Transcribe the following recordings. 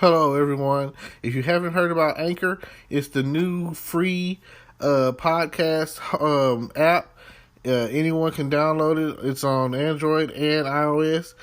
Hello, everyone. If you haven't heard about Anchor, it's the new free podcast app. Anyone can download it. It's on Android and iOS.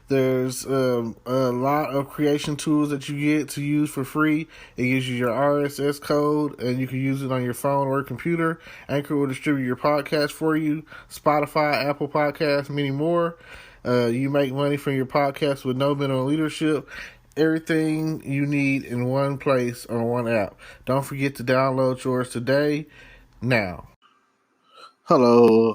There's a lot of creation tools that you get to use for free. It gives you your RSS code, and you can use it on your phone or computer. Anchor will distribute your podcast for you. Spotify, Apple Podcasts, many more. You make money from your podcast with no minimum leadership. Everything you need in one place on one app. Don't forget to download yours today. Now. Hello,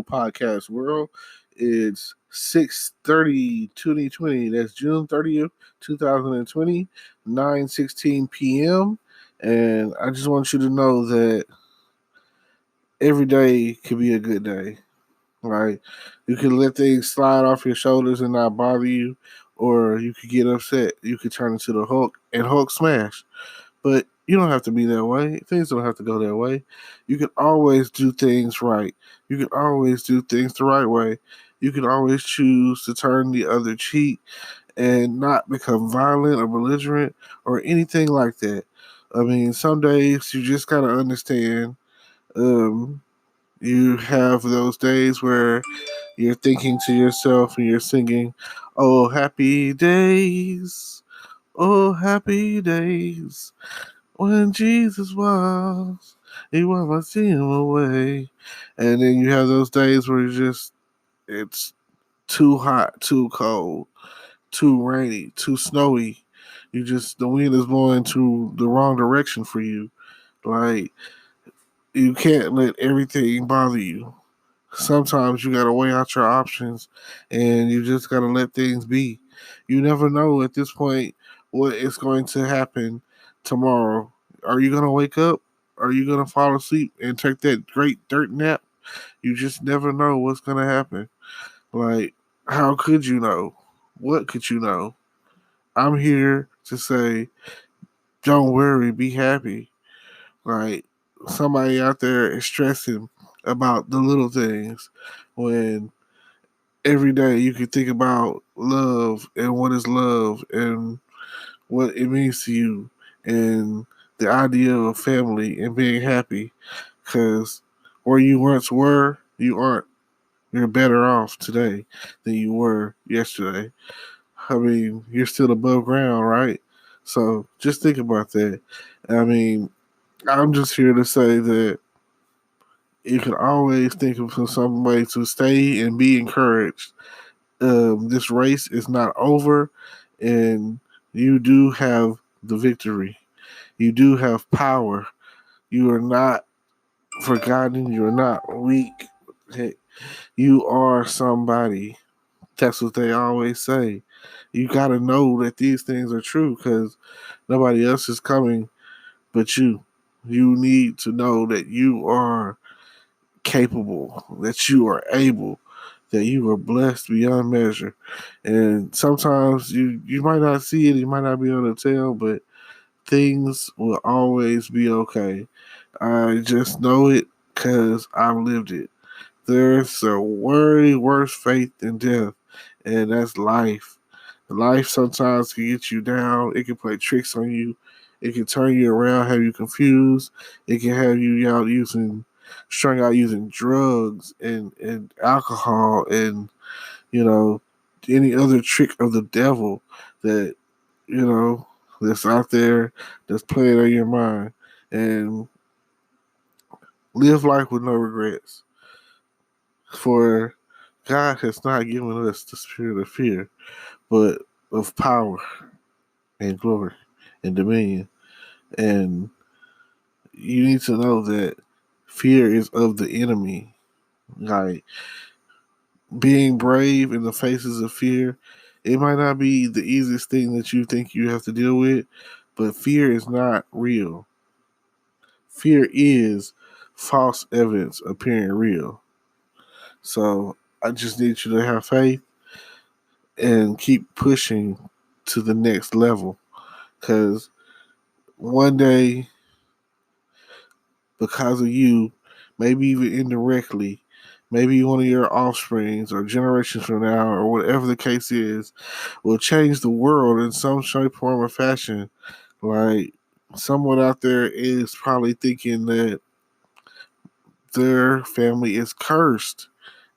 podcast world. It's 6:30, 2020. That's June 30th, 2020, 9:16 p.m. And I just want you to know that every day could be a good day. Right? You can let things slide off your shoulders and not bother you, or you could get upset. You could turn into the Hulk and Hulk smash. But you don't have to be that way. Things don't have to go that way. You can always do things right. You can always do things the right way. You can always choose to turn the other cheek and not become violent or belligerent or anything like that. I mean, some days you just gotta understand. Um, you have those days where you're thinking to yourself and you're singing, "Oh, happy days, oh, happy days, when Jesus was, he wiped my sin away." And then you have those days where it's too hot, too cold, too rainy, too snowy. The wind is blowing to the wrong direction for you. Like, you can't let everything bother you. Sometimes you got to weigh out your options and you just got to let things be. You never know at this point what is going to happen tomorrow. Are you going to wake up? Are you going to fall asleep and take that great dirt nap? You just never know what's going to happen. Like, how could you know? What could you know? I'm here to say, don't worry, be happy. Like, somebody out there is stressing about the little things when every day you can think about love and what is love and what it means to you and the idea of family and being happy, because where you once were, you aren't. You're better off today than you were yesterday. I mean, you're still above ground, right? So just think about that. I mean, I'm just here to say that you can always think of some way to stay and be encouraged. This race is not over, and you do have the victory. You do have power. You are not forgotten. You are not weak. Hey, you are somebody. That's what they always say. You got to know that these things are true because nobody else is coming but you. You need to know that you are capable, that you are able, that you are blessed beyond measure. And sometimes you might not see it, you might not be able to tell, but things will always be okay. I just know it because I've lived it. There's a way worse fate than death, and that's life. Life sometimes can get you down. It can play tricks on you. It can turn you around, have you confused. It can have you strung out using drugs and alcohol and, you know, any other trick of the devil that, you know, that's out there that's playing on your mind. And live life with no regrets. For God has not given us the spirit of fear, but of power and glory and dominion. And you need to know that fear is of the enemy. Like, being brave in the faces of fear, it might not be the easiest thing that you think you have to deal with, but fear is not real. Fear is false evidence appearing real. So I just need you to have faith and keep pushing to the next level. Because one day, because of you, maybe even indirectly, maybe one of your offsprings or generations from now, or whatever the case is, will change the world in some shape, form, or fashion. Like, someone out there is probably thinking that their family is cursed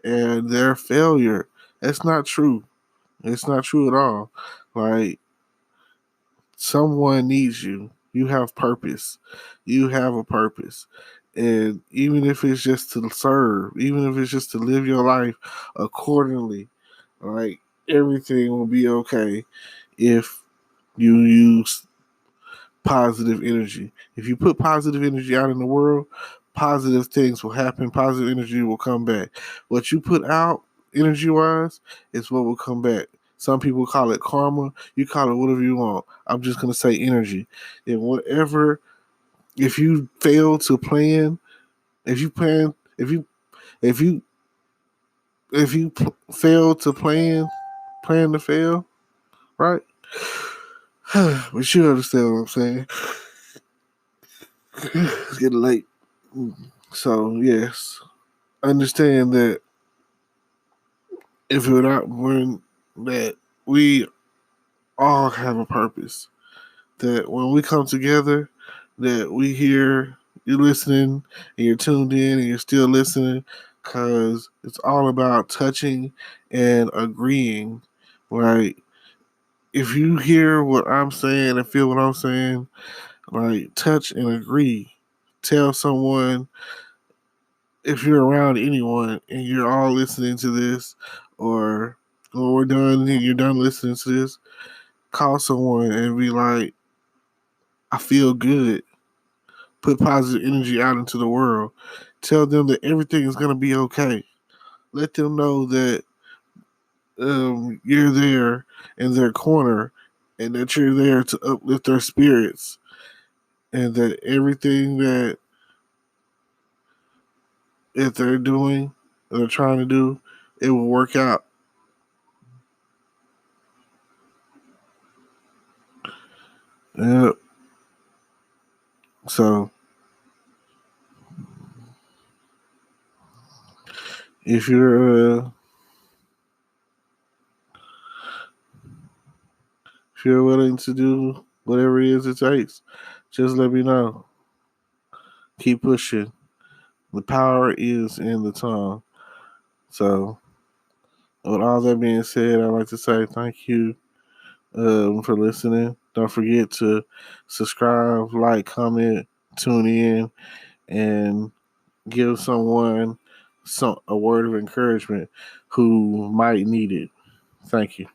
and their failure. That's not true. It's not true at all. Like, someone needs you. You have purpose. You have a purpose. And even if it's just to serve, even if it's just to live your life accordingly, like, everything will be okay if you use positive energy. If you put positive energy out in the world, positive things will happen. Positive energy will come back. What you put out energy wise is what will come back. Some people call it karma. You call it whatever you want. I'm just going to say energy. And whatever, if you fail to plan, if you plan, if you, fail to plan to fail, right? But you understand what I'm saying. It's getting late. So, yes, understand that if we're not when that we all have a purpose. That when we come together, that we hear you listening and you're tuned in and you're still listening, because it's all about touching and agreeing. Like, if you hear what I'm saying and feel what I'm saying, like, touch and agree. Tell someone, if you're around anyone and you're all listening to this, or when we're done and you're done listening to this, call someone and be like, I feel good. Put positive energy out into the world. Tell them that everything is going to be okay. Let them know that you're there in their corner and that you're there to uplift their spirits, and that everything that if they're doing, they're trying to do, it will work out. Yeah. So if you're willing to do whatever it is it takes, just let me know. Keep pushing. The power is in the tongue. So, with all that being said, I'd like to say thank you for listening. Don't forget to subscribe, like, comment, tune in, and give someone a word of encouragement who might need it. Thank you.